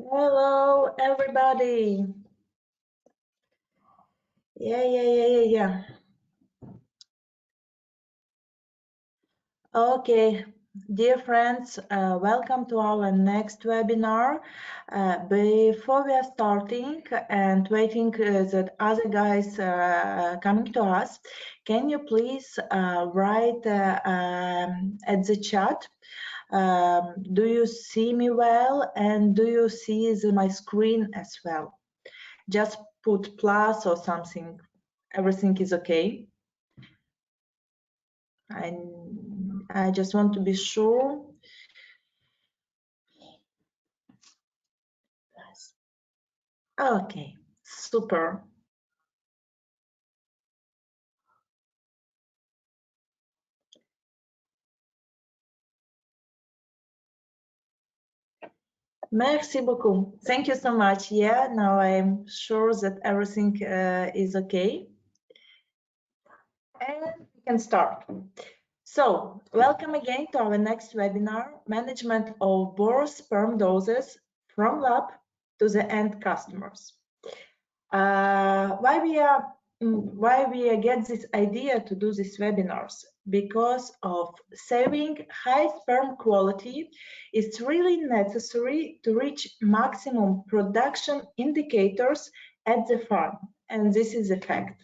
Hello, everybody. Yeah. Okay, dear friends, welcome to our next webinar. Before we are starting and waiting that other guys coming to us, can you please write at the chat, do you see me well and do you see my screen as well? Just put plus or something. Everything is okay. I just want to be sure. Okay, super. Merci beaucoup. Thank you so much. Yeah, now I'm sure that everything is okay. And we can start. So, welcome again to our next webinar, Management of Boar Sperm Doses from Lab to the End Customers. Why we get this idea to do these webinars? Because of saving high sperm quality, it's really necessary to reach maximum production indicators at the farm, and this is a fact.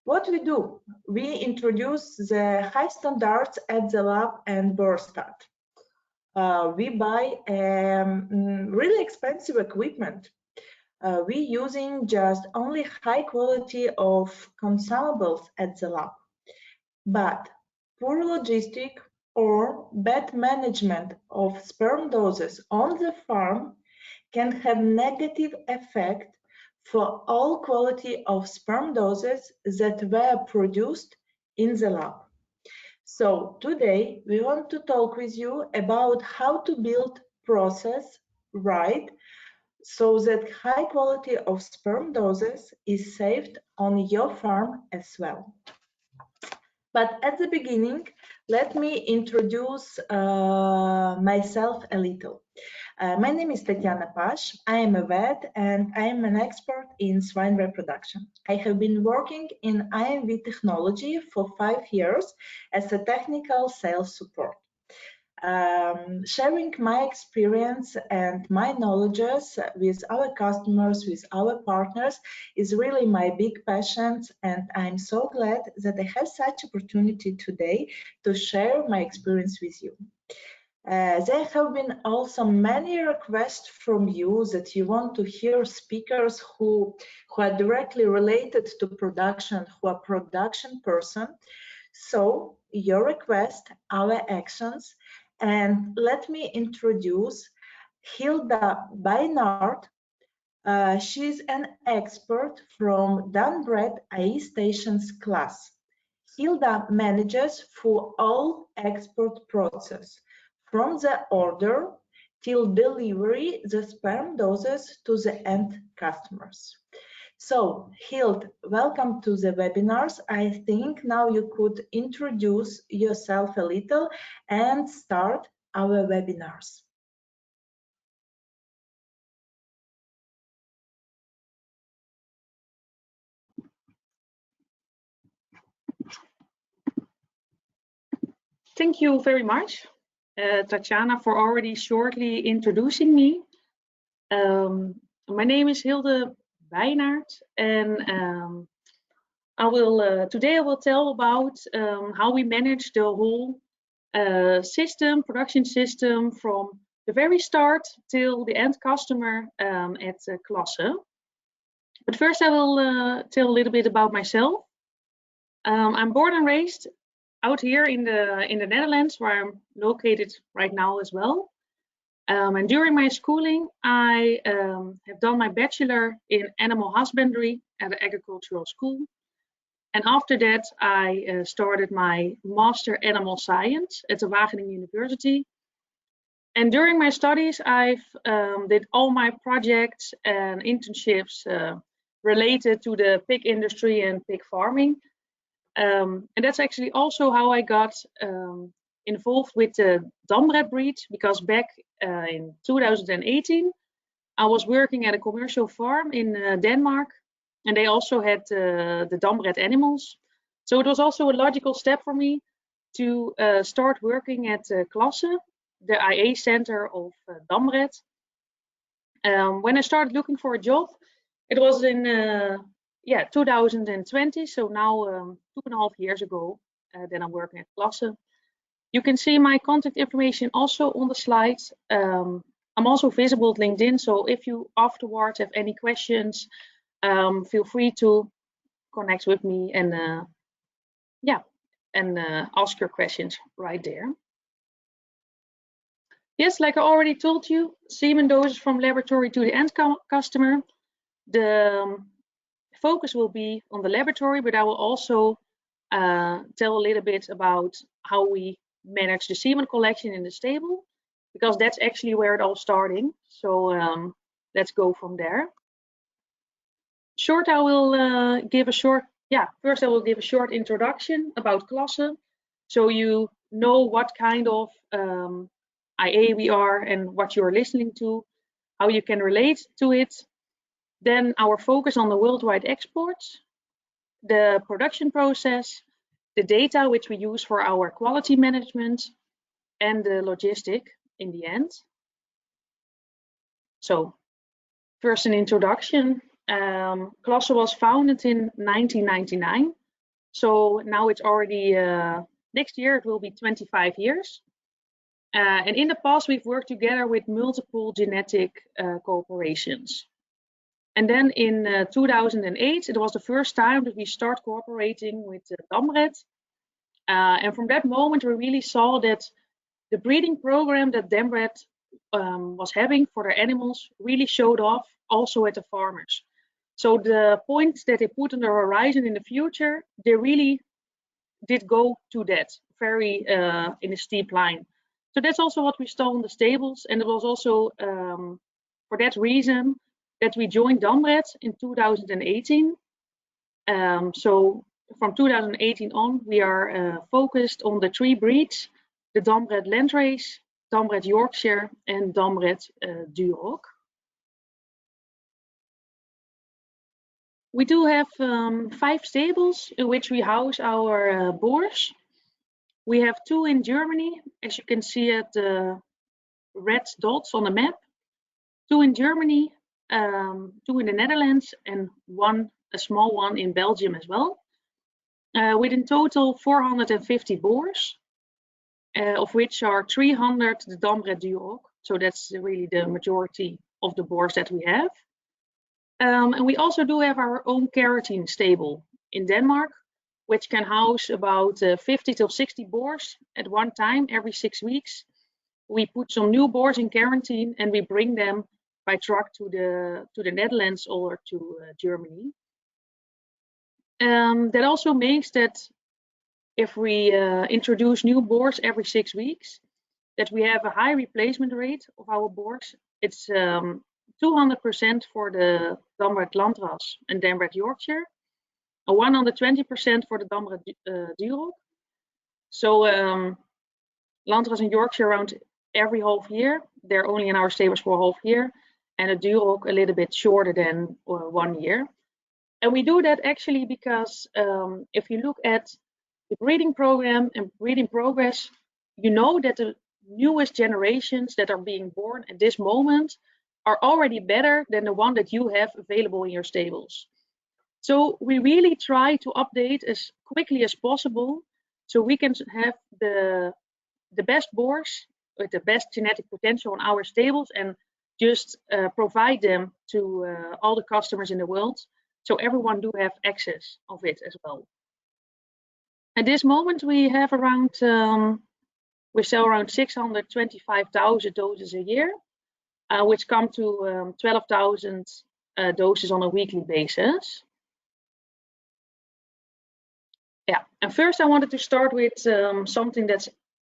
What we do, we introduce the high standards at the lab and Borstat. We buy really expensive equipment. We using just only high quality of consumables at the lab. But poor logistic or bad management of sperm doses on the farm can have negative effect for all quality of sperm doses that were produced in the lab. So today we want to talk with you about how to build process right so that high quality of sperm doses is saved on your farm as well. But at the beginning, let me introduce myself a little. My name is Tatiana Pash. I am a vet and I am an expert in swine reproduction. I have been working in IMV technology for 5 years as a technical sales support. Sharing my experience and my knowledges with our customers, with our partners, is really my big passion, and I'm so glad that I have such opportunity today to share my experience with you. There have been also many requests from you that you want to hear speakers who are directly related to production, who are production person. So your request, our actions, and let me introduce Hilda Beinart. She's an expert from Dunbred AI Stations class. Hilda manages for all export process, from the order till delivery the sperm doses to the end customers. So, Hild, welcome to the webinars. I think now you could introduce yourself a little and start our webinars. Thank you very much, Tatiana, for already shortly introducing me. My name is Hilde Beinart, and today I will tell about how we manage the whole production system from the very start till the end customer at Klasse. But first I will tell a little bit about myself. I'm born and raised out here in the Netherlands, where I'm located right now as well. And during my schooling, I have done my bachelor in animal husbandry at an agricultural school. And after that, I started my master animal science at the Wageningen University. And during my studies, I've did all my projects and internships related to the pig industry and pig farming. And that's actually also how I got involved with the Dunbred breed, because back in 2018, I was working at a commercial farm in Denmark, and they also had the Damred animals. So it was also a logical step for me to start working at Klasse, the IA center of Damred. When I started looking for a job, it was in 2020, so now 2.5 years ago that I'm working at Klasse. You can see my contact information also on the slides. I'm also visible at LinkedIn, so if you afterwards have any questions, feel free to connect with me and ask your questions right there. Yes, like I already told you, semen doses from laboratory to the end customer. The focus will be on the laboratory, but I will also tell a little bit about how we manage the semen collection in the stable, because that's actually where it all starting. So let's go from there. First I will give a short introduction about Klasse, so you know what kind of IA we are and what you're listening to, how you can relate to it. Then our focus on the worldwide exports, the production process, the data which we use for our quality management, and the logistic in the end. So first an introduction. Klasse was founded in 1999. So now it's already, next year it will be 25 years. And in the past we've worked together with multiple genetic corporations. And then in 2008, it was the first time that we start cooperating with Damred. And from that moment, we really saw that the breeding program that Damred was having for their animals really showed off also at the farmers. So the points that they put on the horizon in the future, they really did go to that very in a steep line. So that's also what we saw in the stables, and it was also for that reason that we joined Damred in 2018. So from 2018 on, we are focused on the 3 breeds: the Damred Landrace, Damred Yorkshire, and Damred Duroc. We do have 5 stables in which we house our boars. We have 2 in Germany, as you can see at the red dots on the map. 2 in Germany, 2 in the Netherlands, and a small one in Belgium as well. With in total 450 boars, of which are 300 the Damred Duroc. So that's really the majority of the boars that we have. And we also do have our own keratin stable in Denmark, which can house about 50 to 60 boars at one time every 6 weeks. We put some new boars in keratin and we bring them by truck to the Netherlands or to Germany. That also makes that if we introduce new boars every 6 weeks, that we have a high replacement rate of our boars. It's 200% for the Damred Landrace and Damred Yorkshire, and 120% for the Damred Duroc. So Landrace and Yorkshire around every half year. They're only in our stables for a half year, and a Duroc a little bit shorter than 1 year. And we do that actually because if you look at the breeding program and breeding progress, you know that the newest generations that are being born at this moment are already better than the one that you have available in your stables. So we really try to update as quickly as possible so we can have the best boars with the best genetic potential in our stables and just provide them to all the customers in the world, so everyone do have access of it as well. At this moment we have around, we sell around 625,000 doses a year, which come to 12,000 doses on a weekly basis. Yeah, and first I wanted to start with something that's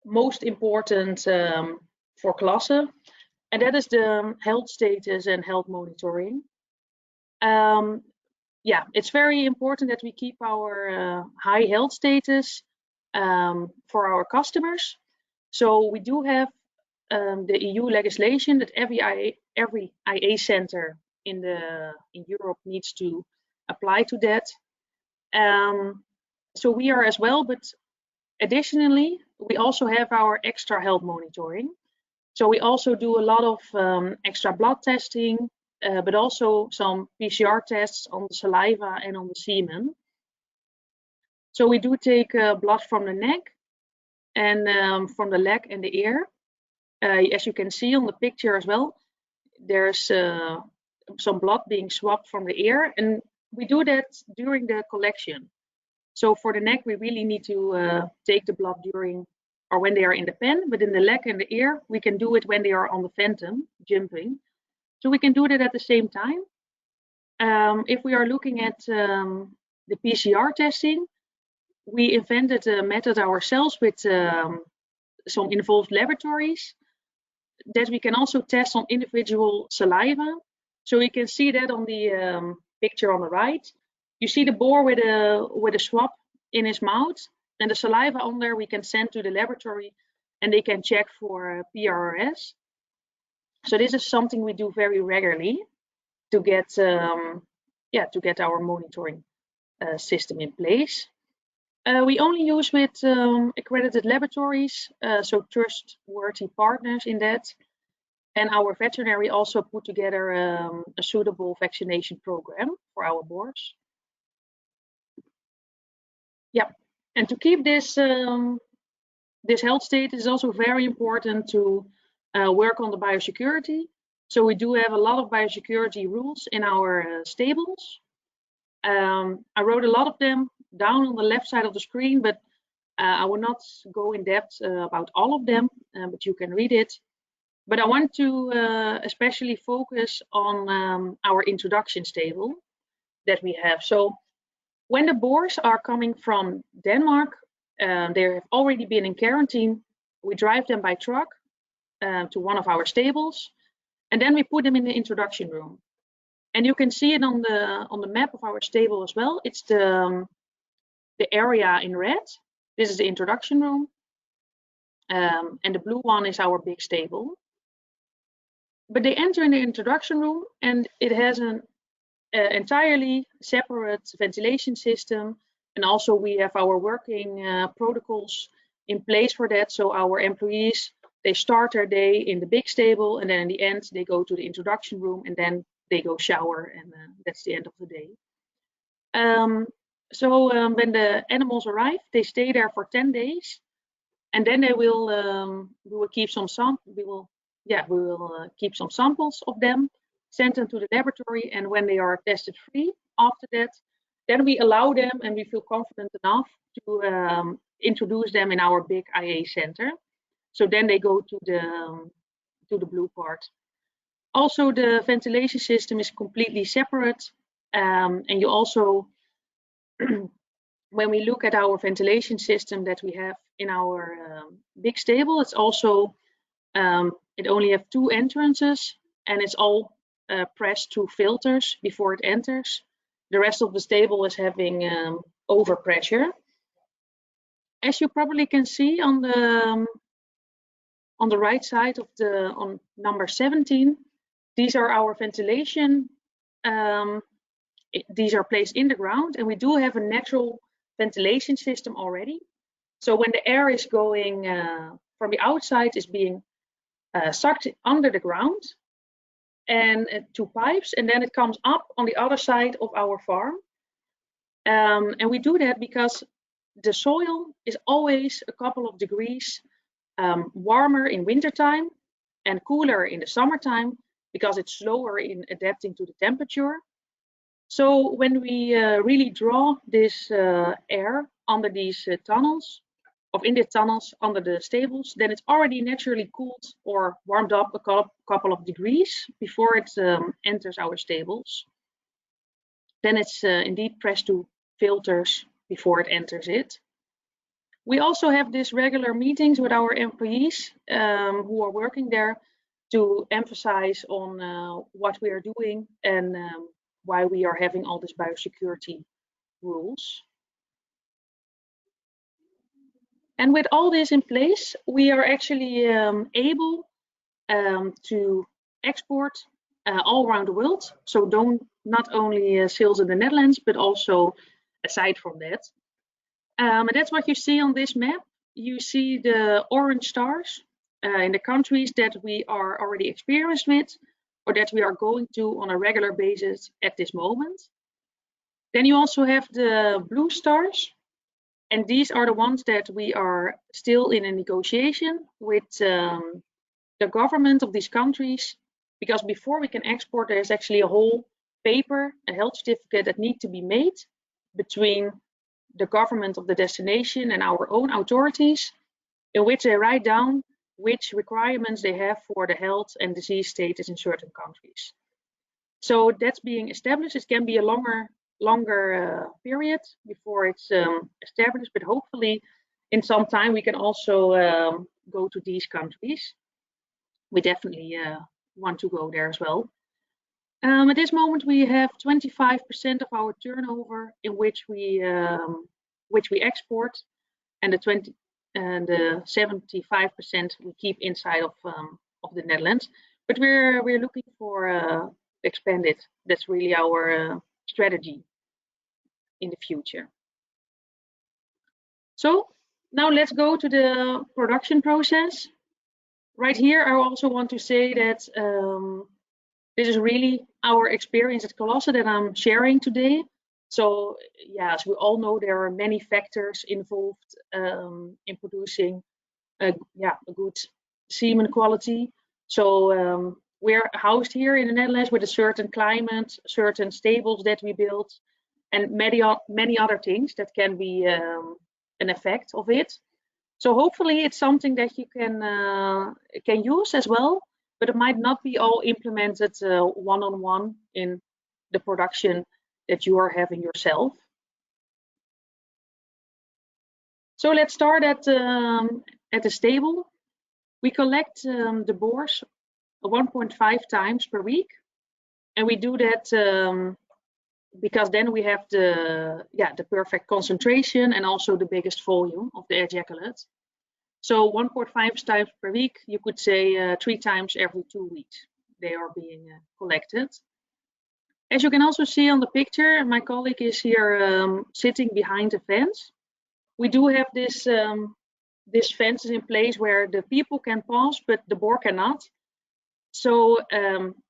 most important for Klasse, and that is the health status and health monitoring. Yeah, it's very important that we keep our high health status for our customers. So we do have the EU legislation that every IA center in Europe needs to apply to that. So we are as well, but additionally, we also have our extra health monitoring. So we also do a lot of extra blood testing, but also some PCR tests on the saliva and on the semen. So we do take blood from the neck and from the leg and the ear. As you can see on the picture as well, there's some blood being swapped from the ear, and we do that during the collection. So for the neck, we really need to take the blood during or when they are in the pen, but in the leg and the ear, we can do it when they are on the phantom, jumping. So we can do that at the same time. If we are looking at the PCR testing, we invented a method ourselves with some involved laboratories that we can also test on individual saliva. So you can see that on the picture on the right. You see the boar with a swab in his mouth, and the saliva on there we can send to the laboratory and they can check for PRRS. So this is something we do very regularly to get our monitoring system in place. We only use with accredited laboratories, so trustworthy partners in that. And our veterinary also put together a suitable vaccination program for our boars. Yeah, and to keep this this health state is also very important to work on the biosecurity. So we do have a lot of biosecurity rules in our stables. I wrote a lot of them down on the left side of the screen, but I will not go in depth about all of them, but you can read it. But I want to especially focus on our introduction stable that we have. So when the boars are coming from Denmark, they have already been in quarantine. We drive them by truck to one of our stables, and then we put them in the introduction room. And you can see it on the map of our stable as well. It's the area in red. This is the introduction room, and the blue one is our big stable. But they enter in the introduction room, and it has an entirely separate ventilation system, and also we have our working protocols in place for that. So our employees, they start their day in the big stable, and then in the end they go to the introduction room, and then they go shower, and that's the end of the day. When the animals arrive, they stay there for 10 days, and then we will keep some keep some samples of them, send them to the laboratory, and when they are tested free after that, then we allow them and we feel confident enough to introduce them in our big IA center. So then they go to the blue part. Also, the ventilation system is completely separate, and you also, when we look at our ventilation system that we have in our big stable, it's also it only have 2 entrances, and it's all pressed through filters before it enters. The rest of the stable is having overpressure. As you probably can see on the right side of on number 17, these are our ventilation. These are placed in the ground, and we do have a natural ventilation system already. So when the air is going from the outside, is being sucked under the ground and 2 pipes, and then it comes up on the other side of our farm. And we do that because the soil is always a couple of degrees warmer in wintertime and cooler in the summertime, because it's slower in adapting to the temperature. So when we really draw this air under these tunnels, or in the tunnels under the stables, then it's already naturally cooled or warmed up a couple of degrees before it enters our stables. Then it's indeed pressed to filters before it enters it. We also have these regular meetings with our employees who are working there to emphasize on what we are doing and why we are having all these biosecurity rules. And with all this in place, we are actually able to export all around the world. So not only sales in the Netherlands, but also aside from that. And that's what you see on this map. You see the orange stars in the countries that we are already experienced with, or that we are going to on a regular basis at this moment. Then you also have the blue stars, and these are the ones that we are still in a negotiation with the government of these countries, because before we can export, there's actually a whole paper, a health certificate that needs to be made between the government of the destination and our own authorities, in which they write down which requirements they have for the health and disease status in certain countries. So that's being established. It can be a longer period before it's established, but hopefully in some time we can also go to these countries. We definitely want to go there as well. At this moment, we have 25% of our turnover in which we export, and the 75% we keep inside of the Netherlands. But we're looking for expand it. That's really our strategy in the future. So now let's go to the production process. Right here, I also want to say that this is really our experience at Colosse that I'm sharing today. So yeah, as we all know, there are many factors involved in producing a good semen quality. So we're housed here in the Netherlands with a certain climate, certain stables that we built, and many other things that can be an effect of it. So hopefully it's something that you can use as well, but it might not be all implemented one-on-one in the production that you are having yourself. So let's start at the stable. We collect the boars 1.5 times per week, and we do that because then we have the perfect concentration and also the biggest volume of the ejaculate. So 1.5 times per week, you could say 3 times every 2 weeks they are being collected. As you can also see on the picture, my colleague is here sitting behind the fence. We do have this fence in place where the people can pass, but the boar cannot. So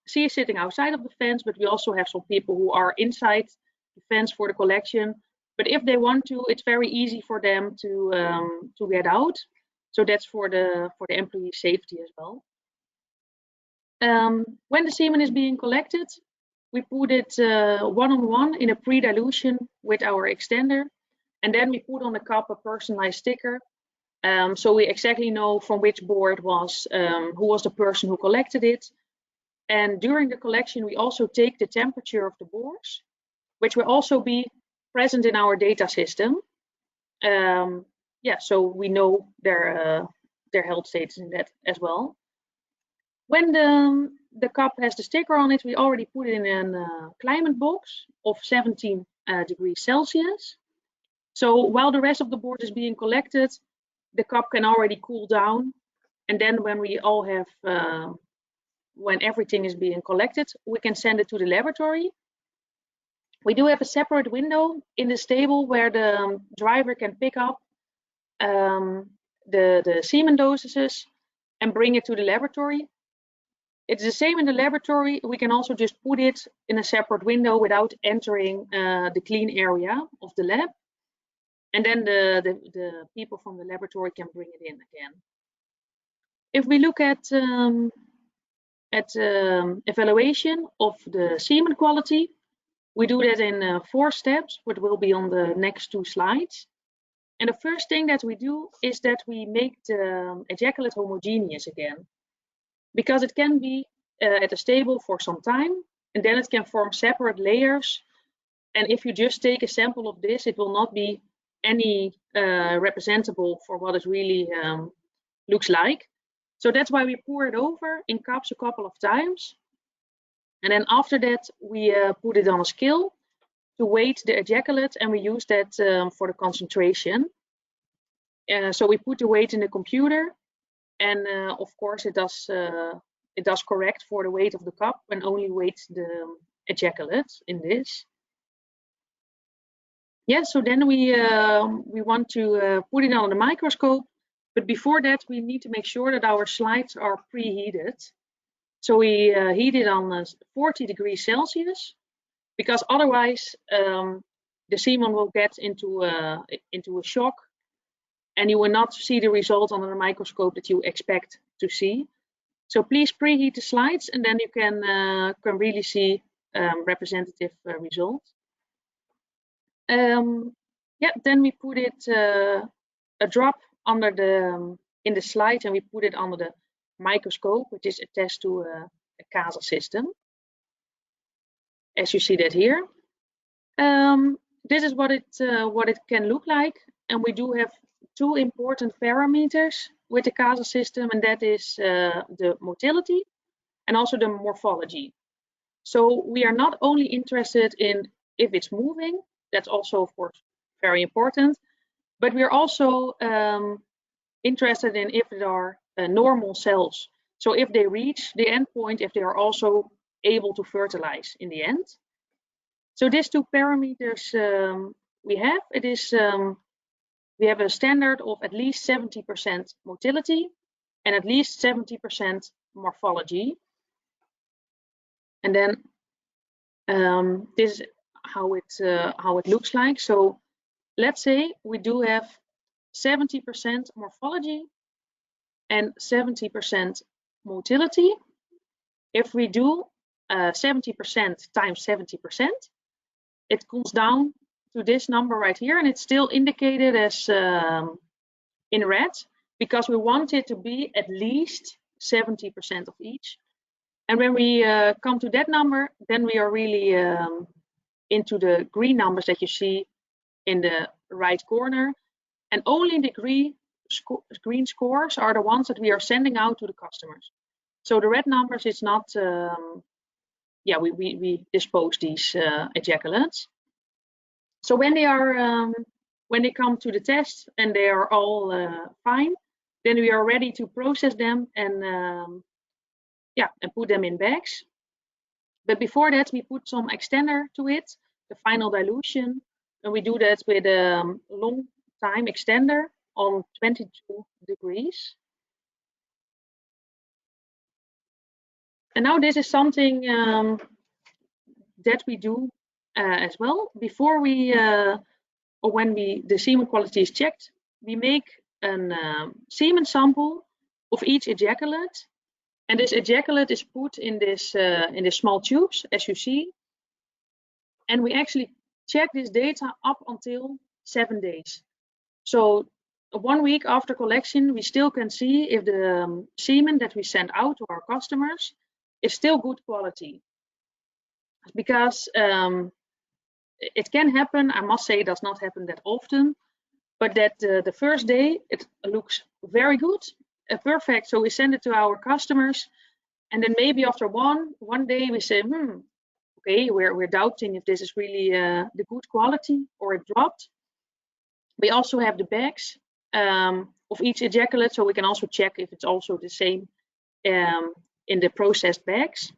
she is sitting outside of the fence, but we also have some people who are inside the fence for the collection. But if they want to, it's very easy for them to get out. So that's for the employee safety as well. When the semen is being collected, we put it one-on-one in a pre-dilution with our extender, and then we put on the cup a personalized sticker. So we exactly know from which boar it was, who was the person who collected it. And during the collection, we also take the temperature of the boars, which will also be present in our data system. So we know their health status in that as well. When the cup has the sticker on it, we already put it in a climate box of 17 degrees Celsius. So while the rest of the board is being collected, the cup can already cool down. And then when we all have, when everything is being collected, we can send it to the laboratory. We do have a separate window in the stable where the driver can pick up the semen doses and bring it to the laboratory. It's the same in the laboratory. We can also just put it in a separate window without entering the clean area of the lab. And then the people from the laboratory can bring it in again. If we look at evaluation of the semen quality, we do that in 4 steps, which will be on the next 2 slides. And the first thing that we do is that we make the ejaculate homogeneous again, because it can be at a stable for some time, and then it can form separate layers. And if you just take a sample of this, it will not be any representable for what it really looks like. So that's why we pour it over in cups a couple of times. And then after that, we put it on a scale to weight the ejaculate, and we use that for the concentration. So we put the weight in the computer, and of course it does it does correct for the weight of the cup and only weighs the ejaculate in this. Yeah, so then we want to put it on the microscope, but before that we need to make sure that our slides are preheated. So we heat it on 40 degrees Celsius, because otherwise the semen will get into a shock, and you will not see the result under the microscope that you expect to see. So please preheat the slides, and then you can really see representative results. Yeah, then we put it a drop under in the slide, and we put it under the microscope, which is attached to a CASA system, as you see that here. This is what it can look like, and we do have two important parameters with the CASA system, and that is the motility and also the morphology. So we are not only interested in if it's moving, that's also of course very important, but we are also interested in if there are normal cells. So if they reach the end point, if they are also able to fertilize in the end. So these two parameters we have. It is we have a standard of at least 70% motility and at least 70% morphology. And then this is how it looks like. So let's say we do have 70% morphology and 70% motility. If we do 70% times 70%, it comes down to this number right here, and it's still indicated as in red, because we want it to be at least 70% of each. And when we come to that number, then we are really into the green numbers that you see in the right corner, and only the green scores are the ones that we are sending out to the customers. So the red numbers is not, yeah, we dispose these ejaculates. So when they are when they come to the test and they are all fine, then we are ready to process them and yeah, and put them in bags. But before that, we put some extender to it, the final dilution, and we do that with a long time extender on 22 degrees. And now this is something that we do as well. Before we, or when the semen quality is checked, we make a semen sample of each ejaculate. And this ejaculate is put in this small tubes, as you see. And we actually check this data up until 7 days. So 1 week after collection, we still can see if the semen that we send out to our customers is still good quality. Because it can happen, I must say it does not happen that often, but that the first day it looks very good, perfect. So we send it to our customers, and then maybe after one day we say, okay, we're doubting if this is really the good quality, or it dropped. We also have the bags of each ejaculate, so we can also check if it's also the same in the processed bags.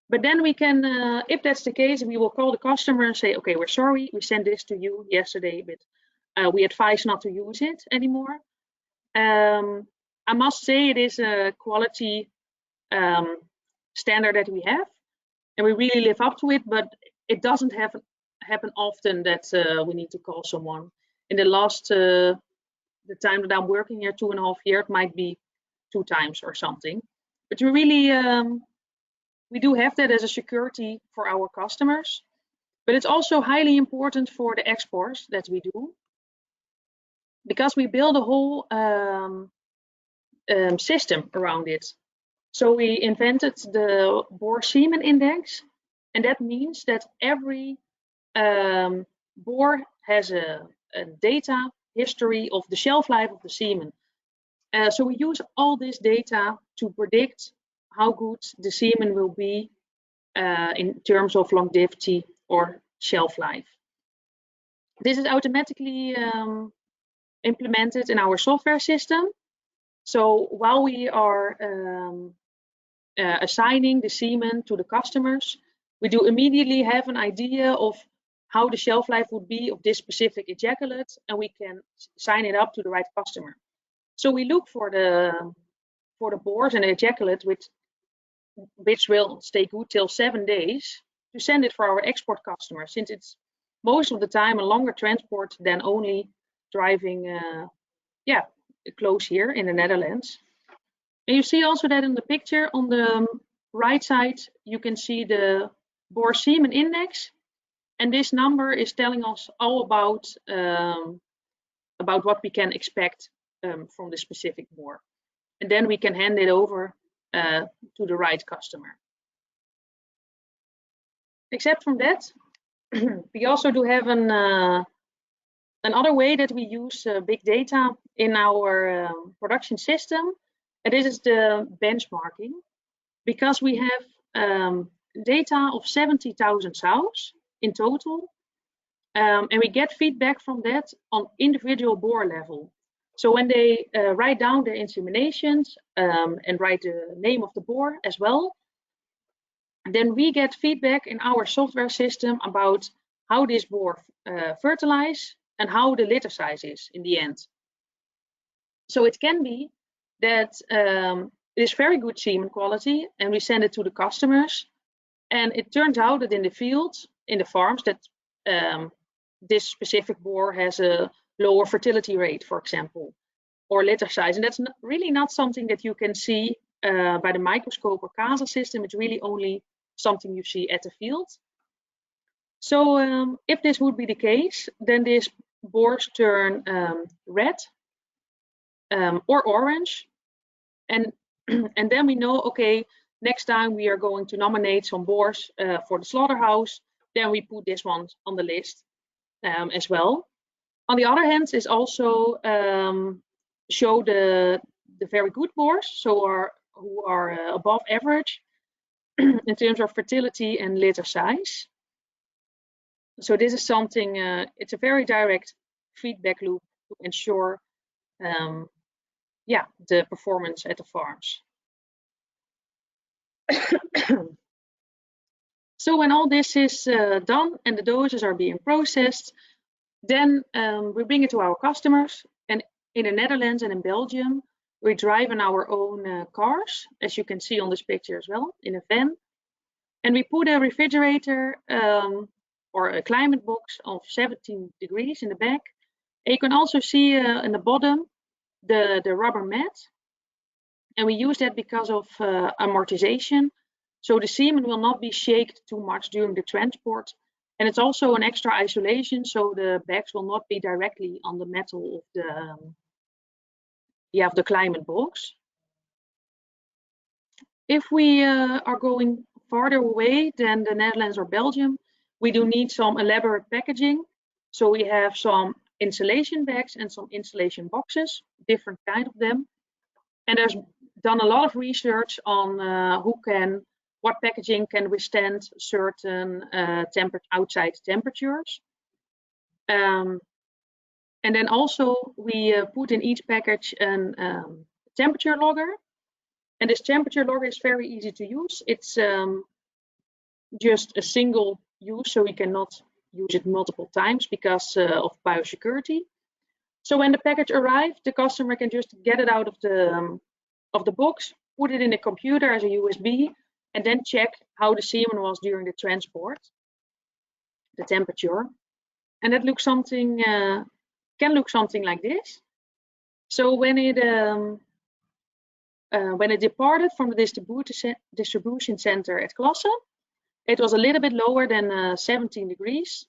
But then we can, if that's the case, we will call the customer and say, okay, we're sorry, we sent this to you yesterday, but we advise not to use it anymore. I must say it is a quality standard that we have, and we really live up to it, but it doesn't happen often that we need to call someone. In the last, the time that I'm working here, 2.5 years, it might be 2 times or something. But we really, we do have that as a security for our customers, but it's also highly important for the exports that we do, because we build a whole system around it. So we invented the boar semen index, and that means that every boar has a data history of the shelf life of the semen. So we use all this data to predict how good the semen will be in terms of longevity or shelf life. This is automatically implemented in our software system. So while we are assigning the semen to the customers, we do immediately have an idea of how the shelf life would be of this specific ejaculate, and we can sign it up to the right customer. So we look for the boars and ejaculate which will stay good till 7 days to send it for our export customers, since it's most of the time a longer transport than only driving close here in the Netherlands. And you see also that in the picture on the right side, you can see the boar semen index, and this number is telling us all about what we can expect from the specific boar, and then we can hand it over to the right customer. Except from that, we also do have another way that we use big data in our production system, and this is the benchmarking, because we have data of 70,000 sows in total, and we get feedback from that on individual boar level. So when they write down their inseminations and write the name of the boar as well, then we get feedback in our software system about how this boar fertilizes and how the litter size is in the end. So it can be that it is very good semen quality and we send it to the customers, and it turns out that in the field, in the farms, that this specific boar has a lower fertility rate, for example, or litter size, and that's really not something that you can see by the microscope or CASA system. It's really only something you see at the field. So if this would be the case, then these boars turn red or orange, and then we know, okay, next time we are going to nominate some boars for the slaughterhouse, then we put this one on the list as well. On the other hand, is also show the very good boars, so who are above average in terms of fertility and litter size. So this is something, it's a very direct feedback loop to ensure the performance at the farms. So when all this is done and the doses are being processed, then we bring it to our customers. And in the Netherlands and in Belgium, we drive in our own cars, as you can see on this picture as well, in a van. And we put a refrigerator or a climate box of 17 degrees in the back. And you can also see in the bottom the rubber mat. And we use that because of amortization. So the semen will not be shaked too much during the transport. And it's also an extra isolation, so the bags will not be directly on the metal of the climate box. If we are going farther away than the Netherlands or Belgium, we do need some elaborate packaging. So we have some insulation bags and some insulation boxes, different kind of them. And there's done a lot of research on what packaging can withstand certain outside temperatures. And then also we put in each package a temperature logger. And this temperature logger is very easy to use. It's just a single use, so we cannot use it multiple times because of biosecurity. So when the package arrives, the customer can just get it out of the box, put it in the computer as a USB, and then check how the semen was during the transport, the temperature. And that looks something can look something like this. So when it departed from the distribution center at Klasse, it was a little bit lower than 17 degrees.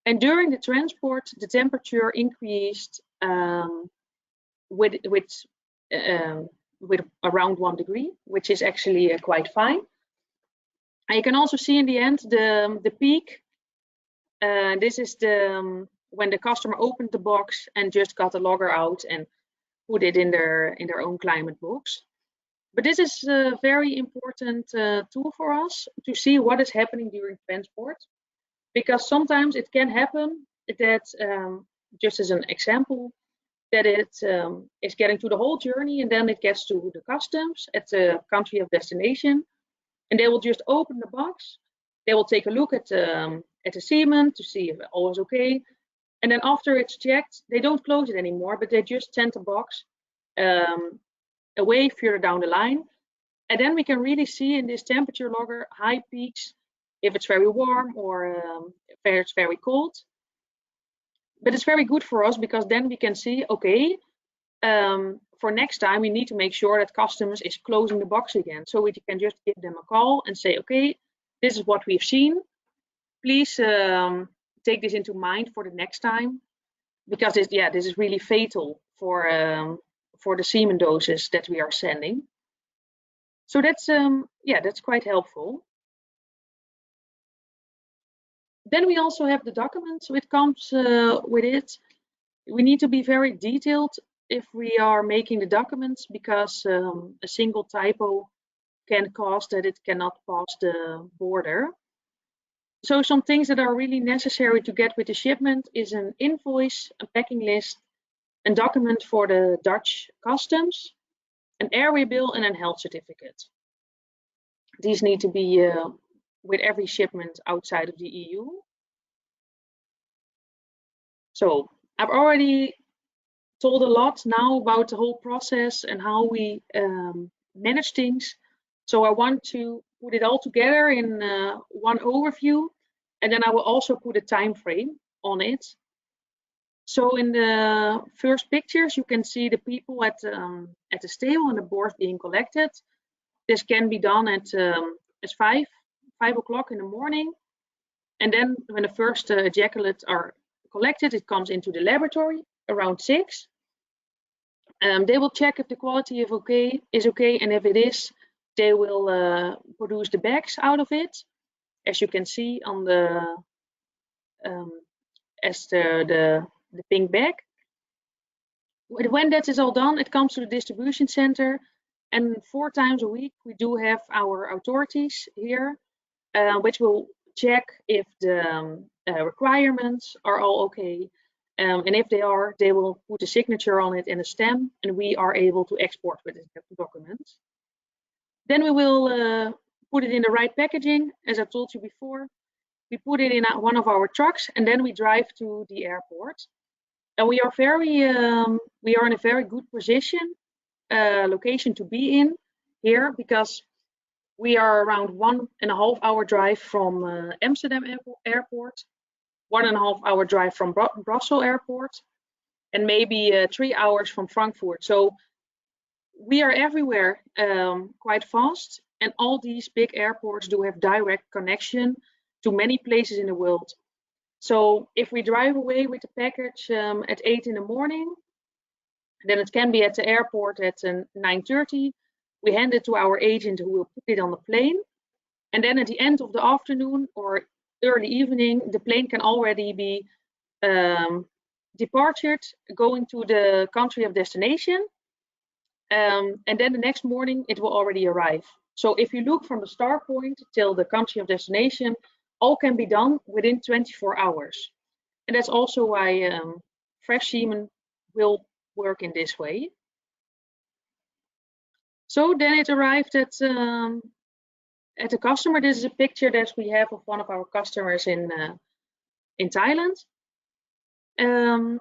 And during the transport, the temperature increased with around 1 degree, which is actually quite fine. And you can also see in the end the peak. This is when the customer opened the box and just got the logger out and put it in their own climate box. But this is a very important tool for us to see what is happening during transport, because sometimes it can happen that, just as an example, that it is getting through the whole journey, and then it gets to the customs at the country of destination, and they will just open the box. They will take a look at the semen to see if all is okay, and then after it's checked, they don't close it anymore, but they just send the box away further down the line, and then we can really see in this temperature logger high peaks if it's very warm or if it's very cold. But it's very good for us because then we can see, okay, for next time we need to make sure that customs is closing the box again. So we can just give them a call and say, okay, this is what we've seen. Please take this into mind for the next time, because this is really fatal for the semen doses that we are sending. So that's quite helpful. Then we also have the documents which comes with it. We need to be very detailed if we are making the documents, because a single typo can cause that it cannot pass the border. So some things that are really necessary to get with the shipment is an invoice, a packing list, a document for the Dutch customs, an airway bill, and a health certificate. These need to be with every shipment outside of the EU. So I've already told a lot now about the whole process and how we manage things. So I want to put it all together in one overview, and then I will also put a time frame on it. So in the first pictures, you can see the people at the stable and the boards being collected. This can be done at 5 o'clock in the morning. And then when the first ejaculates are collected, it comes into the laboratory around 6. They will check if the quality is okay, and if it is, they will produce the bags out of it, as you can see on the the pink bag. When that is all done, it comes to the distribution center, and 4 times a week we do have our authorities here, which will check if the requirements are all okay, and if they are, they will put a signature on it and a stamp, and we are able to export with this document. Then we will put it in the right packaging, as I told you before. We put it in one of our trucks, and then we drive to the airport. And we are in a very good location to be in here, because we are around 1.5 hour drive from Amsterdam airport, 1.5 hour drive from Brussels airport, and maybe 3 hours from Frankfurt. So we are everywhere quite fast, and all these big airports do have direct connection to many places in the world. So if we drive away with the package at 8 in the morning, then it can be at the airport at 9:30. We hand it to our agent, who will put it on the plane. And then at the end of the afternoon or early evening, the plane can already be departed, going to the country of destination. And then the next morning, it will already arrive. So if you look from the start point till the country of destination, all can be done within 24 hours. And that's also why fresh semen will work in this way. So then it arrived at the customer. This is a picture that we have of one of our customers in Thailand. And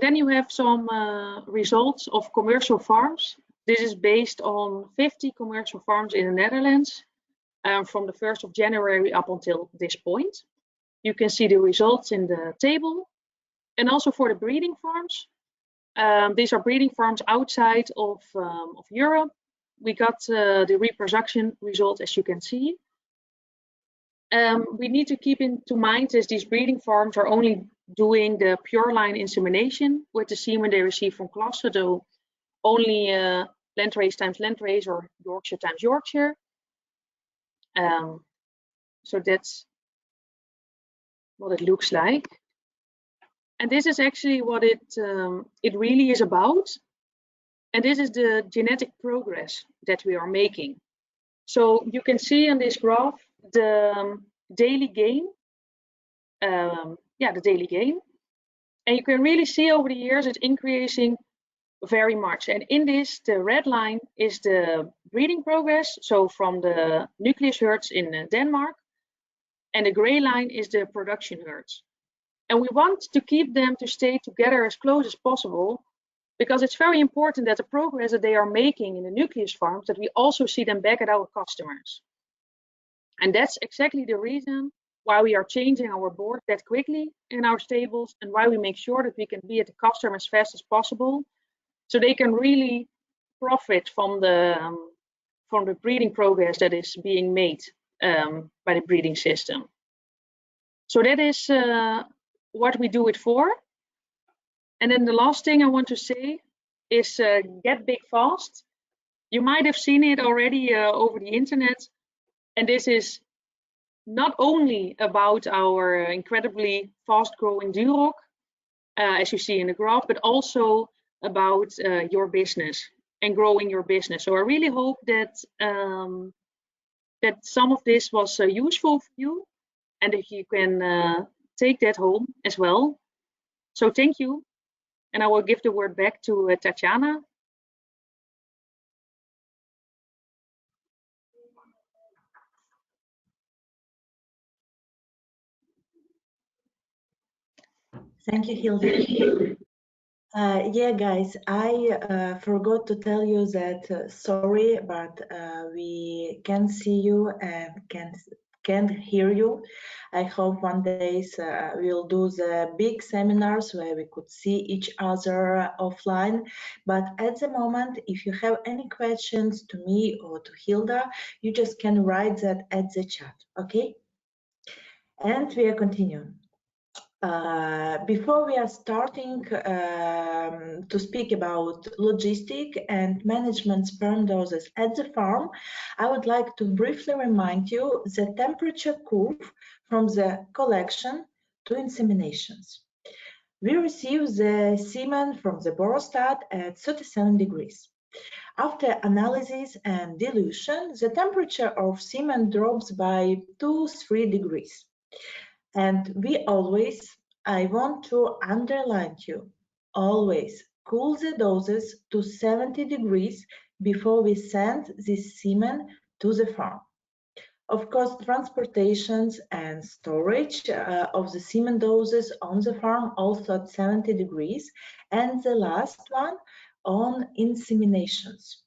then you have some results of commercial farms. This is based on 50 commercial farms in the Netherlands from the 1st of January up until this point. You can see the results in the table. And also for the breeding farms. These are breeding farms outside of Europe. We got the reproduction result, as you can see. We need to keep into mind is these breeding farms are only doing the pure line insemination with the semen they receive from Klasse, so only landrace times landrace or Yorkshire times Yorkshire. So that's what it looks like. And this is actually what it really is about. And this is the genetic progress that we are making. So you can see on this graph the daily gain. The daily gain. And you can really see over the years it's increasing very much. And in this, the red line is the breeding progress, so from the nucleus herds in Denmark, and the gray line is the production herds. And we want to keep them to stay together as close as possible, because it's very important that the progress that they are making in the nucleus farms, that we also see them back at our customers. And that's exactly the reason why we are changing our board that quickly in our stables, and why we make sure that we can be at the customer as fast as possible, so they can really profit from the breeding progress that is being made by the breeding system. So that is what we do it for. And then the last thing I want to say is get big fast. You might have seen it already over the internet, and this is not only about our incredibly fast growing Duroc, as you see in the graph, but also about your business and growing your business. So I really hope that that some of this was useful for you, and that you can take that home as well. So thank you, and I will give the word back to Tatjana. Thank you, Hilda. Yeah, guys, I forgot to tell you that, sorry, but we can see you and can't hear you. I hope one day we'll do the big seminars where we could see each other offline. But at the moment, if you have any questions to me or to Hilda, you just can write that at the chat, okay? And we are continuing. Before we are starting to speak about logistic and management sperm doses at the farm, I would like to briefly remind you the temperature curve from the collection to inseminations. We receive the semen from the borostat at 37 degrees. After analysis and dilution, the temperature of semen drops by 2-3 degrees. And we always, I want to underline you, always cool the doses to 70 degrees before we send this semen to the farm. Of course, transportations and storage of the semen doses on the farm also at 70 degrees. And the last one on inseminations.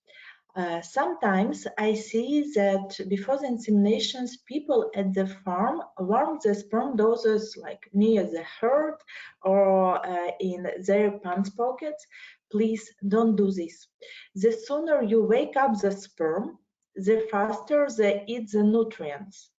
Sometimes I see that before the inseminations, people at the farm warm the sperm doses like near the herd or in their pants pockets. Please don't do this. The sooner you wake up the sperm, the faster they eat the nutrients.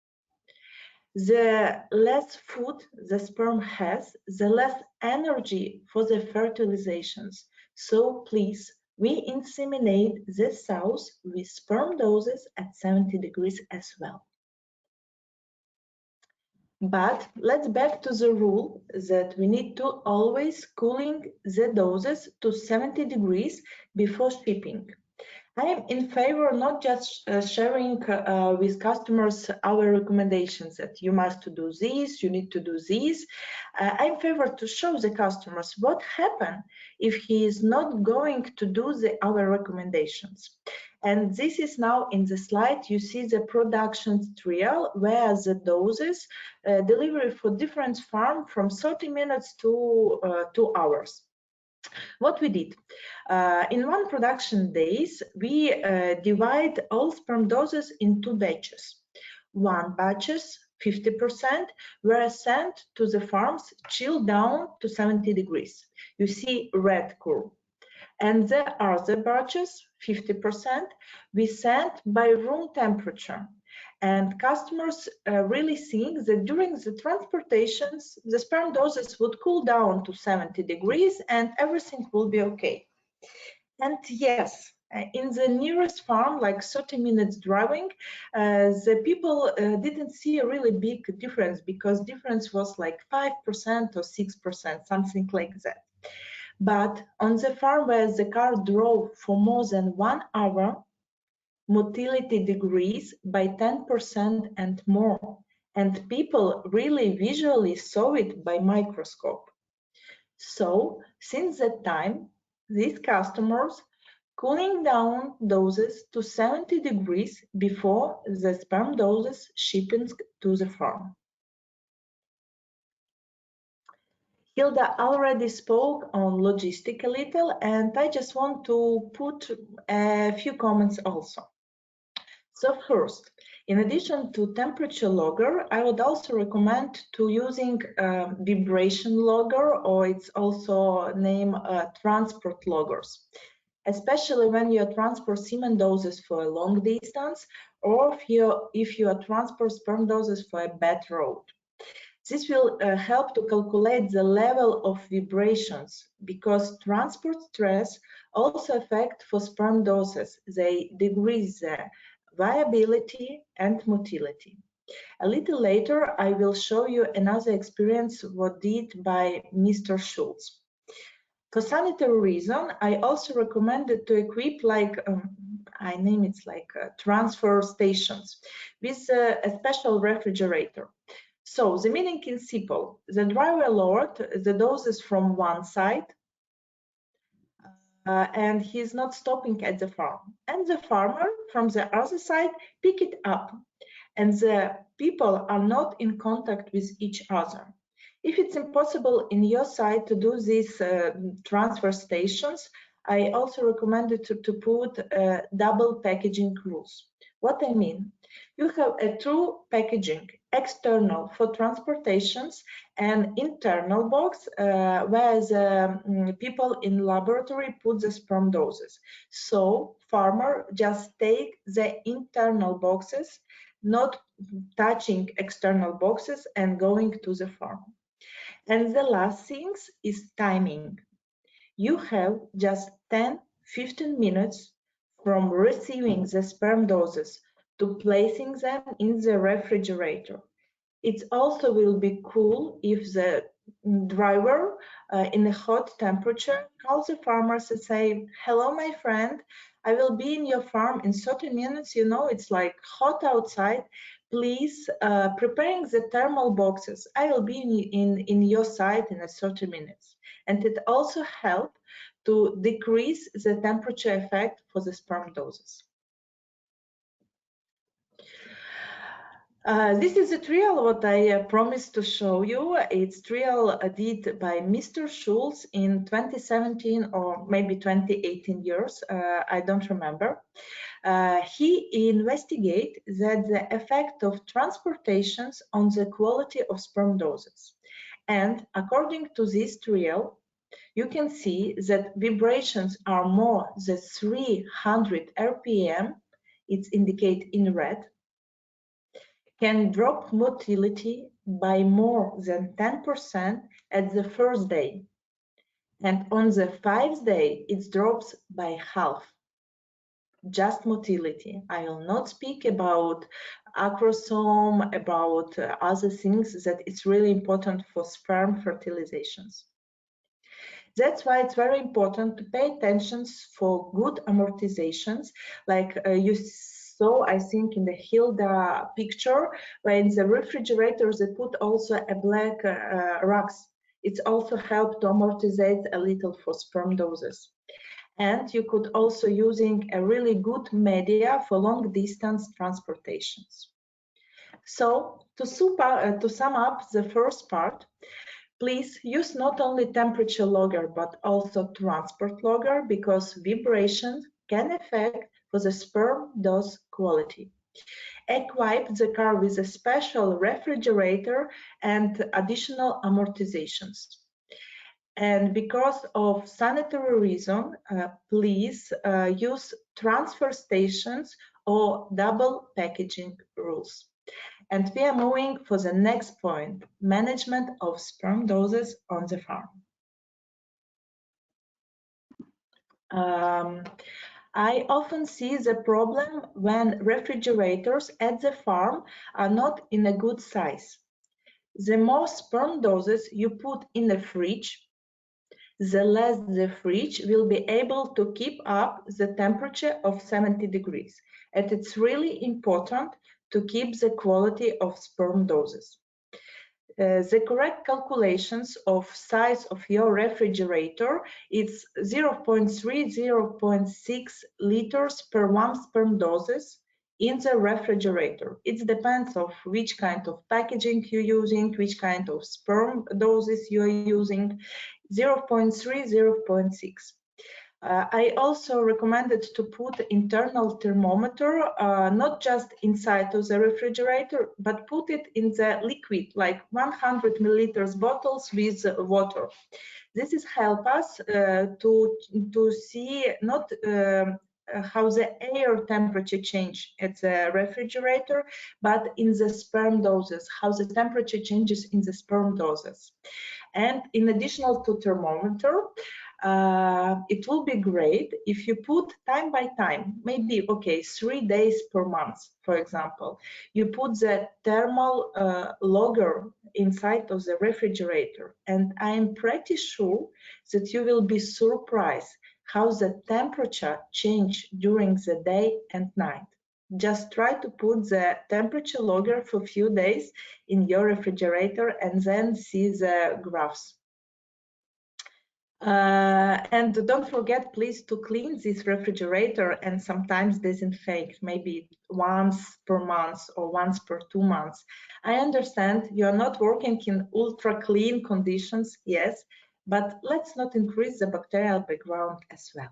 The less food the sperm has, the less energy for the fertilizations. So please, we inseminate the sows with sperm doses at 70 degrees as well. But let's back to the rule that we need to always cooling the doses to 70 degrees before shipping. I am in favor not just sharing with customers our recommendations that you must do this, you need to do this. I'm in favor to show the customers what happens if he is not going to do our recommendations. And this is now in the slide, you see the production trial where the doses delivery for different farms from 30 minutes to 2 hours. What we did, in one production days, we divide all sperm doses in 2 batches. One batches, 50%, were sent to the farms chilled down to 70 degrees. You see red curve. And the other batches, 50%, we sent by room temperature. And customers really think that during the transportations, the sperm doses would cool down to 70 degrees and everything will be okay. And yes, in the nearest farm, like 30 minutes driving, the people didn't see a really big difference, because difference was like 5% or 6%, something like that. But on the farm where the car drove for more than 1 hour, motility decreased by 10% and more, and people really visually saw it by microscope. So, since that time, these customers cooling down doses to 70 degrees before the sperm doses shipping to the farm. Hilda already spoke on logistics a little, and I just want to put a few comments also. So first, in addition to temperature logger, I would also recommend to using vibration logger, or it's also named transport loggers, especially when you transport semen doses for a long distance, or if you transport sperm doses for a bad road. This will help to calculate the level of vibrations, because transport stress also affects for sperm doses. They decrease the viability and motility. A little later, I will show you another experience what did by Mr. Schultz. For sanitary reason, I also recommended to equip like I name it like transfer stations with a special refrigerator. So the meaning is simple. The driver lowered the doses from one side and he's not stopping at the farm. And the farmer from the other side pick it up. And the people are not in contact with each other. If it's impossible in your side to do these transfer stations, I also recommended to put double packaging rules. What I mean, you have a true packaging, external for transportations and internal box where the people in laboratory put the sperm doses. So farmer just take the internal boxes, not touching external boxes and going to the farm. And the last thing is timing. You have just 10-15 minutes from receiving the sperm doses to placing them in the refrigerator. It also will be cool if the driver in a hot temperature calls the farmers and say, hello, my friend, I will be in your farm in 30 minutes. You know, it's like hot outside. Please preparing the thermal boxes. I will be in your site in 30 minutes. And it also helps to decrease the temperature effect for the sperm doses. This is a trial what I promised to show you. It's trial did by Mr. Schultz in 2017 or maybe 2018 years. I don't remember. He investigate that the effect of transportations on the quality of sperm doses. And according to this trial, you can see that vibrations are more than 300 RPM. It's indicated in red. Can drop motility by more than 10% at the first day. And on the 5th day, it drops by half. Just motility. I will not speak about acrosome, about other things that it's really important for sperm fertilizations. That's why it's very important to pay attention for good amortizations, like you saw, I think, in the Hilda picture, where in the refrigerators they put also a black rocks. It's also helped to amortize a little for sperm doses. And you could also using a really good media for long distance transportations. So to sum up the first part, please use not only temperature logger but also transport logger, because vibrations can affect for the sperm dose quality. Equip the car with a special refrigerator and additional amortizations. And because of sanitary reason, please use transfer stations or double packaging rules. And we are moving for the next point, management of sperm doses on the farm. I often see the problem when refrigerators at the farm are not in a good size. The more sperm doses you put in the fridge, the less the fridge will be able to keep up the temperature of 70 degrees. And it's really important to keep the quality of sperm doses. The correct calculations of size of your refrigerator is 0.3–0.6 liters per 1 sperm doses in the refrigerator. It depends of which kind of packaging you're using, which kind of sperm doses you're using, 0.3–0.6. I also recommended to put internal thermometer, not just inside of the refrigerator, but put it in the liquid, like 100 milliliters bottles with water. This is help us to see not how the air temperature change at the refrigerator, but in the sperm doses, how the temperature changes in the sperm doses. And in addition to thermometer, it will be great if you put time by time, maybe 3 days per month, for example. You put the thermal logger inside of the refrigerator, and I am pretty sure that you will be surprised how the temperature change during the day and night. Just try to put the temperature logger for a few days in your refrigerator and then see the graphs. And don't forget, please, to clean this refrigerator and sometimes disinfect, maybe once per month or once per 2 months. I understand you are not working in ultra clean conditions, yes, but let's not increase the bacterial background as well.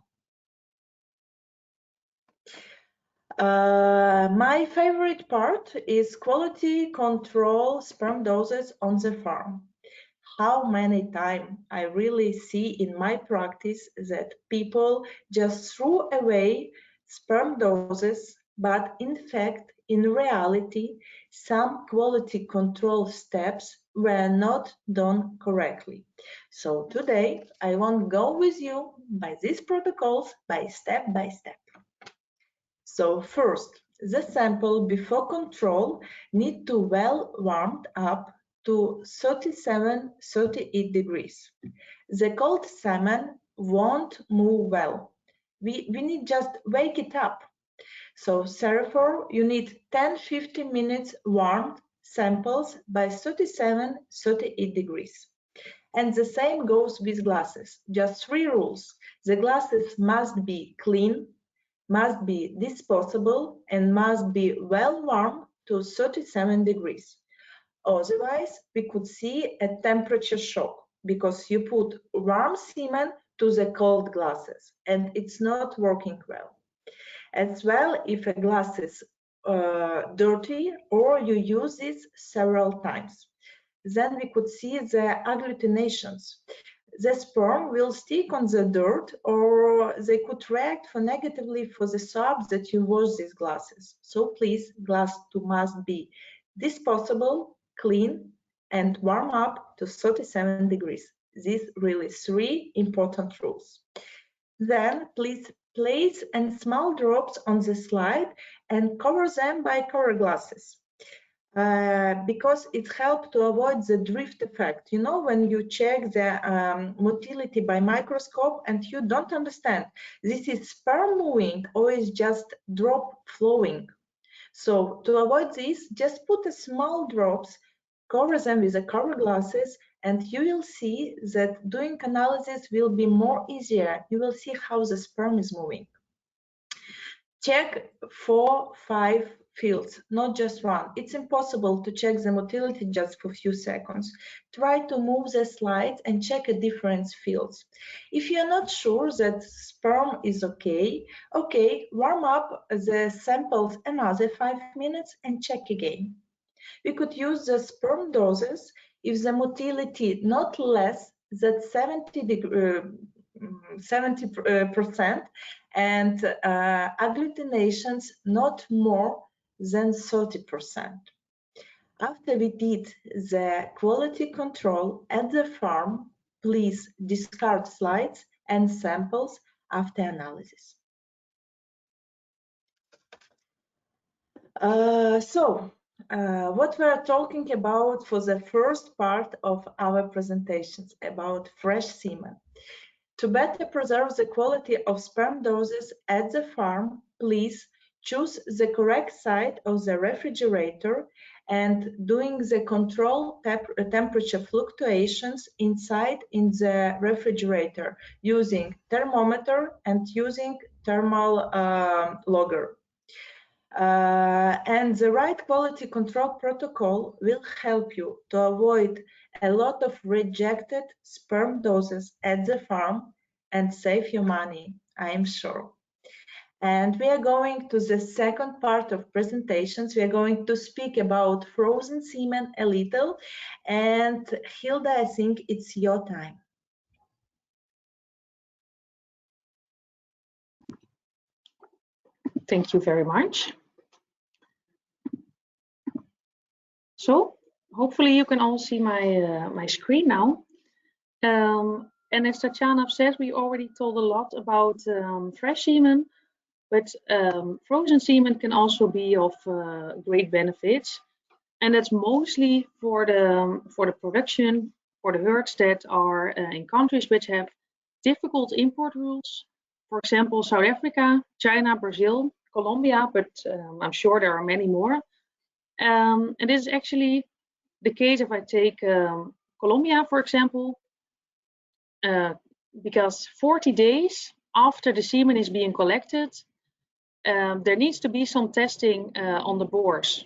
My favorite part is quality control sperm doses on the farm. How many times I really see in my practice that people just threw away sperm doses, but in fact, in reality, some quality control steps were not done correctly. So today, I want to go with you by these protocols by step. So first, the sample before control need to well warmed up to 37–38 degrees. The cold salmon won't move well. We need just wake it up. So therefore, you need 10–15 minutes warmed samples by 37–38 degrees. And the same goes with glasses. Just 3 rules. The glasses must be clean, must be disposable, and must be well warmed to 37 degrees. Otherwise, we could see a temperature shock because you put warm semen to the cold glasses and it's not working well. As well, if a glass is dirty or you use it several times, then we could see the agglutinations. The sperm will stick on the dirt, or they could react negatively for the soap that you wash these glasses. So please, glass must be disposable, clean, and warm up to 37 degrees. These really 3 important rules. Then please place and small drops on the slide and cover them by cover glasses. Because it helps to avoid the drift effect. You know, when you check the motility by microscope and you don't understand, this is sperm moving or is just drop flowing. So to avoid this, just put a small drops, cover them with the cover glasses, and you will see that doing analysis will be more easier. You will see how the sperm is moving. Check 4–5 fields, not just 1. It's impossible to check the motility just for a few seconds. Try to move the slides and check a different fields. If you're not sure that sperm is okay, warm up the samples another 5 minutes and check again. We could use the sperm doses if the motility not less than 70% and agglutinations not more than 30%. After we did the quality control at the farm, please discard slides and samples after analysis. What we're talking about for the first part of our presentations about fresh semen. To better preserve the quality of sperm doses at the farm, please choose the correct side of the refrigerator and doing the control temperature fluctuations inside in the refrigerator using thermometer and using thermal logger. And the right quality control protocol will help you to avoid a lot of rejected sperm doses at the farm and save you money, I am sure. And we are going to the second part of presentations. We are going to speak about frozen semen a little. And Hilda, I think it's your time. Thank you very much. So hopefully you can all see my screen now. And as Tatjana said, we already told a lot about fresh semen, but frozen semen can also be of great benefits. And that's mostly for the production, for the herds that are in countries which have difficult import rules. For example, South Africa, China, Brazil, Colombia, but I'm sure there are many more. And this is actually the case if I take Colombia, for example, because 40 days after the semen is being collected, there needs to be some testing on the boars.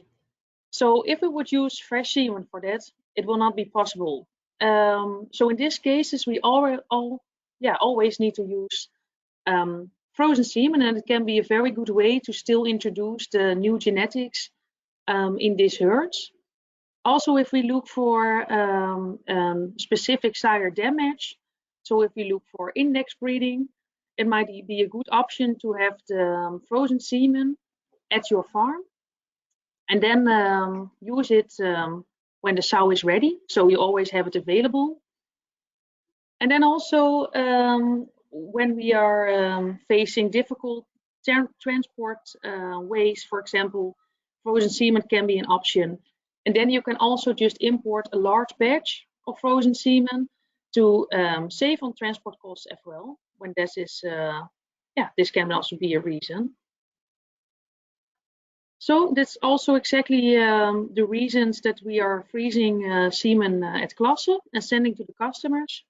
So if we would use fresh semen for that, it will not be possible. So in these cases, we always need to use frozen semen, and it can be a very good way to still introduce the new genetics in these herds. Also, if we look for specific sire damage, so if we look for index breeding, it might be a good option to have the frozen semen at your farm and then use it when the sow is ready, so you always have it available. And then also when we are facing difficult transport ways, for example, frozen semen can be an option. And then you can also just import a large batch of frozen semen to save on transport costs as well, when this is, this can also be a reason. So that's also exactly the reasons that we are freezing semen at Klasse and sending to the customers.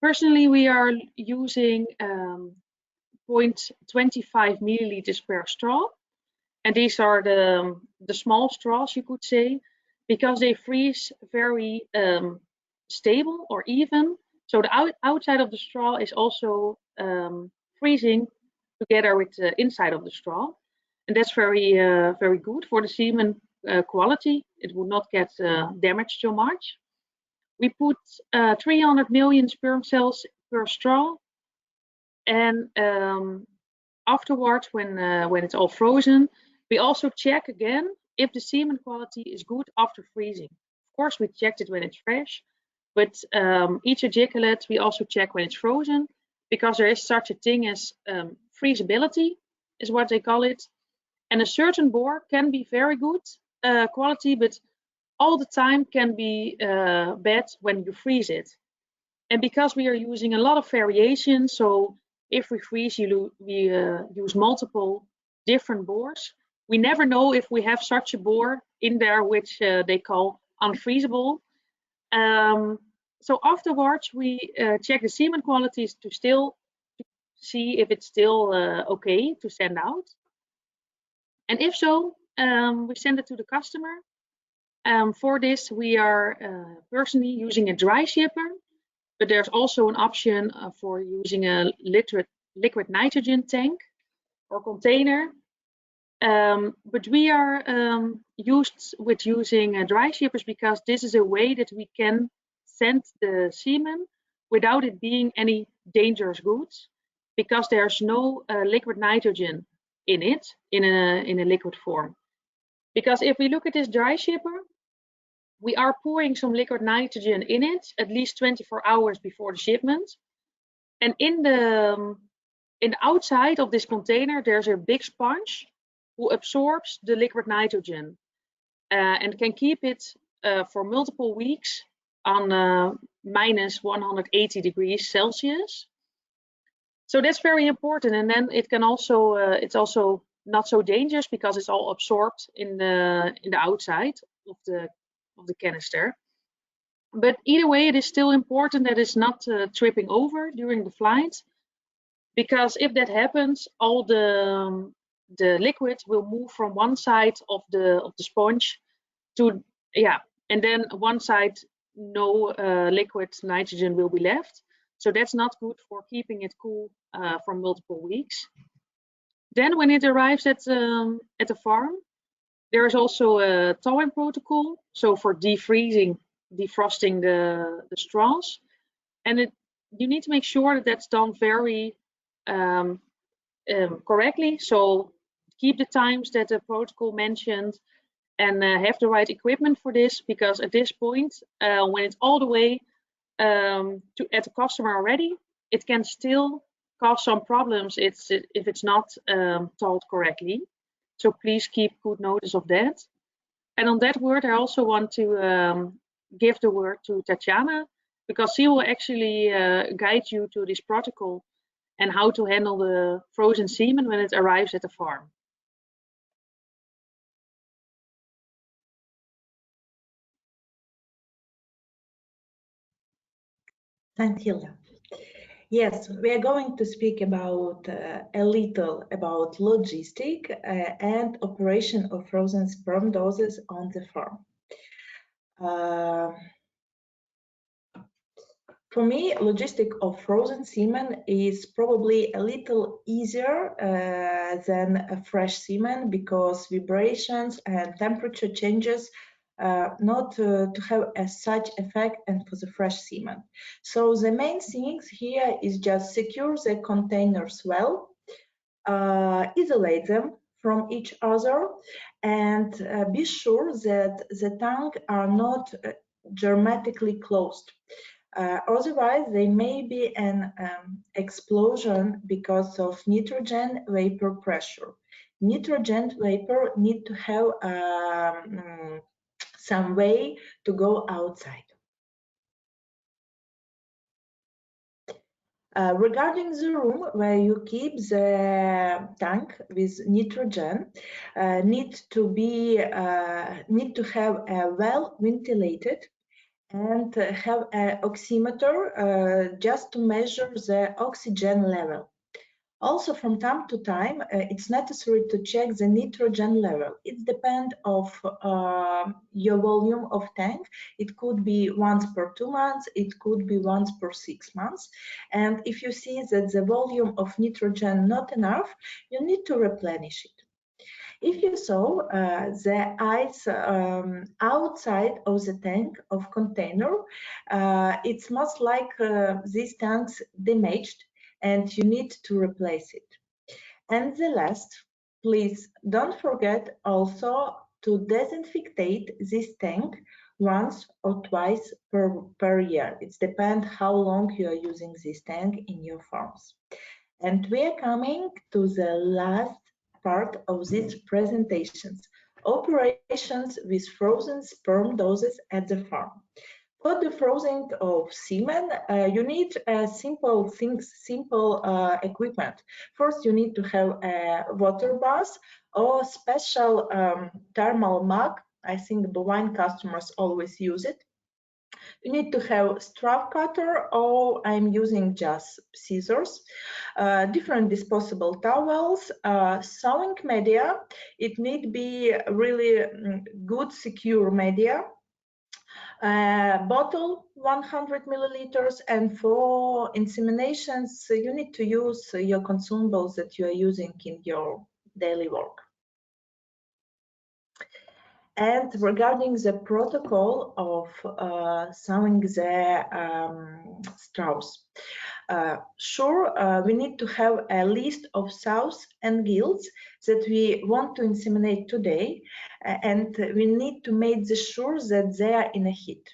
Personally, we are using 0.25 milliliters per straw. And these are the small straws, you could say, because they freeze very stable or even. So the outside of the straw is also freezing together with the inside of the straw. And that's very good for the semen quality. It would not get damaged so much. We put 300 million sperm cells per straw. And afterwards, when it's all frozen, we also check again if the semen quality is good after freezing. Of course, we checked it when it's fresh, but each ejaculate we also check when it's frozen, because there is such a thing as freezability, is what they call it. And a certain boar can be very good quality, but all the time can be bad when you freeze it. And because we are using a lot of variation, so if we freeze, we use multiple different boars. We never know if we have such a boar in there, which they call unfreezable. So afterwards, we check the semen qualities to still see if it's still okay to send out. And if so, we send it to the customer. For this, we are personally using a dry shipper, but there's also an option for using a liquid nitrogen tank or container. But we are used with using dry shippers because this is a way that we can send the semen without it being any dangerous goods, because there's no liquid nitrogen in it in a liquid form. Because if we look at this dry shipper, we are pouring some liquid nitrogen in it at least 24 hours before the shipment. And in the outside of this container, there's a big sponge who absorbs the liquid nitrogen and can keep it for multiple weeks on minus 180 degrees Celsius. So that's very important. And then it can also, it's also not so dangerous because it's all absorbed in the outside of the canister. But either way, it is still important that it's not tripping over during the flight, because if that happens, all the liquid will move from one side of the sponge to, and then one side no liquid nitrogen will be left. So that's not good for keeping it cool for multiple weeks. Then when it arrives at the farm, there is also a thawing protocol, so for defrosting the straws, and you need to make sure that that's done very correctly. So keep the times that the protocol mentioned, and have the right equipment for this, because at this point, when it's all the way at the customer already, it can still cause some problems if it's not thawed correctly. So please keep good notice of that. And on that word, I also want to give the word to Tatjana, because she will actually guide you to this protocol and how to handle the frozen semen when it arrives at the farm. Thank you. Yes, we are going to speak about a little about logistic and operation of frozen sperm doses on the farm. For me, logistic of frozen semen is probably a little easier than a fresh semen, because vibrations and temperature changes not to have such effect and for the fresh semen. So the main things here is just secure the containers well, isolate them from each other, and be sure that the tank are not hermetically closed. Otherwise, there may be an explosion because of nitrogen vapor pressure. Nitrogen vapor need to have some way to go outside. Regarding the room where you keep the tank with nitrogen, need to have a well ventilated and have an oximeter just to measure the oxygen level. Also, from time to time, it's necessary to check the nitrogen level. It depends of your volume of tank. It could be once per 2 months, it could be once per 6 months. And if you see that the volume of nitrogen not enough, you need to replenish it. If you saw the ice outside of the tank of container, it's most like these tanks damaged, and you need to replace it. And the last, please don't forget also to disinfect this tank once or twice per year. It depends how long you are using this tank in your farms. And we are coming to the last part of these presentations, operations with frozen sperm doses at the farm. For the frozen of semen, you need simple equipment. First, you need to have a water bath or special thermal mug. I think the wine customers always use it. You need to have straw cutter, or I'm using just scissors, different disposable towels, sewing media. It need be really good, secure media. Bottle 100 milliliters, and for inseminations you need to use your consumables that you are using in your daily work. And regarding the protocol of sewing the straws, we need to have a list of sows and gills that we want to inseminate today, and we need to make sure that they are in a heat.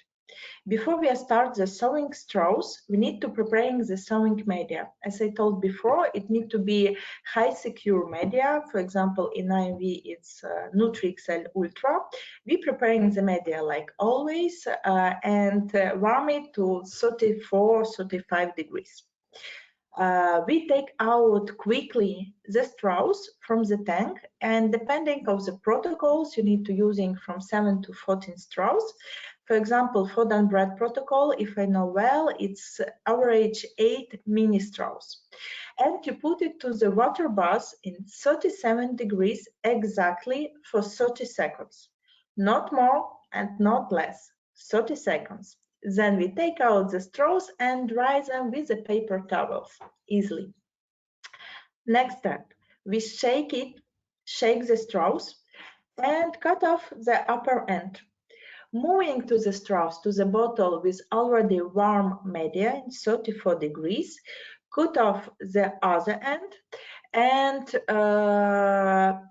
Before we start the sewing straws, we need to prepare the sewing media. As I told before, it needs to be high secure media. For example, in IMV, it's NutriXL Ultra. We preparing the media like always and warm it to 34-35 degrees. We take out quickly the straws from the tank, and depending on the protocols, you need to using from 7 to 14 straws. For example, for the bread protocol, if I know well, it's average 8 mini straws. And you put it to the water bath in 37 degrees exactly for 30 seconds. Not more and not less, 30 seconds. Then we take out the straws and dry them with a paper towels easily. Next step, we shake the straws and cut off the upper end. Moving to the straws to the bottle with already warm media in 34 degrees, cut off the other end and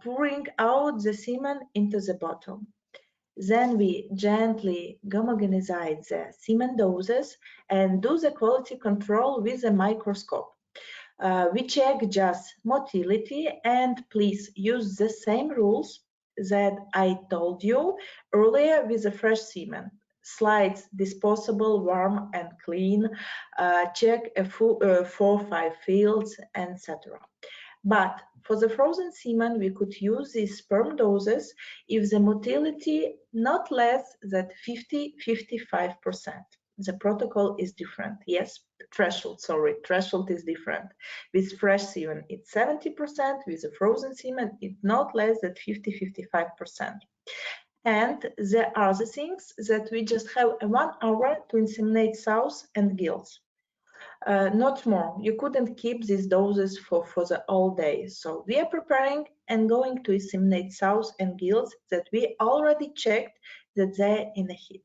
pouring out the semen into the bottle. Then we gently homogenize the semen doses and do the quality control with a microscope. We check just motility, and please use the same rules that I told you earlier with the fresh semen. Slides, disposable, warm and clean, check 4-5 fields, etc. But for the frozen semen, we could use these sperm doses if the motility not less than 50-55%. The protocol is different. Yes, threshold is different. With fresh semen, it's 70%. With the frozen semen, it's not less than 50-55%. And there are the things that we just have 1 hour to inseminate sows and gills. Not more. You couldn't keep these doses for the whole day. So we are preparing and going to inseminate sows and gills that we already checked that they're in the heat.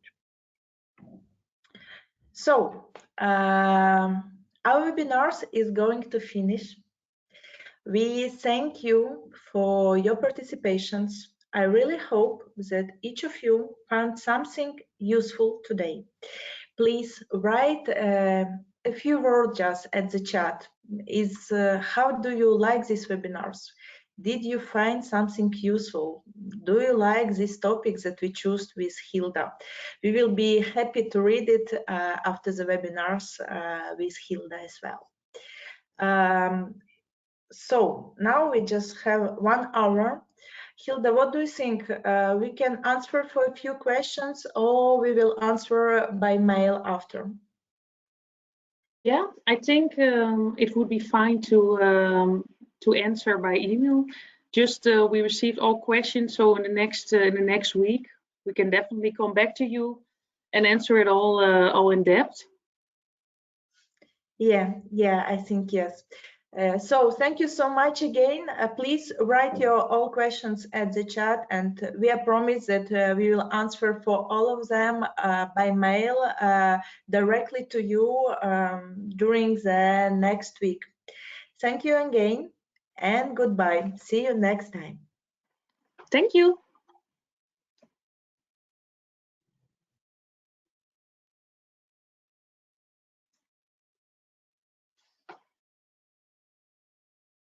So our webinars is going to finish. We thank you for your participations. I really hope that each of you found something useful today. Please write a few words just at the chat. How do you like these webinars? Did you find something useful? Do you like these topics that we choose with Hilda? We will be happy to read it after the webinars with Hilda as well. So now we just have 1 hour. Hilda, what do you think? We can answer for a few questions, or we will answer by mail after? Yeah, I think it would be fine to answer by email. Just we received all questions, so in the next week we can definitely come back to you and answer it all in depth. Yeah, I think yes. So thank you so much again. Please write your all questions at the chat, and we are promised that we will answer for all of them by mail directly to you during the next week. Thank you again and goodbye. See you next time. Thank you.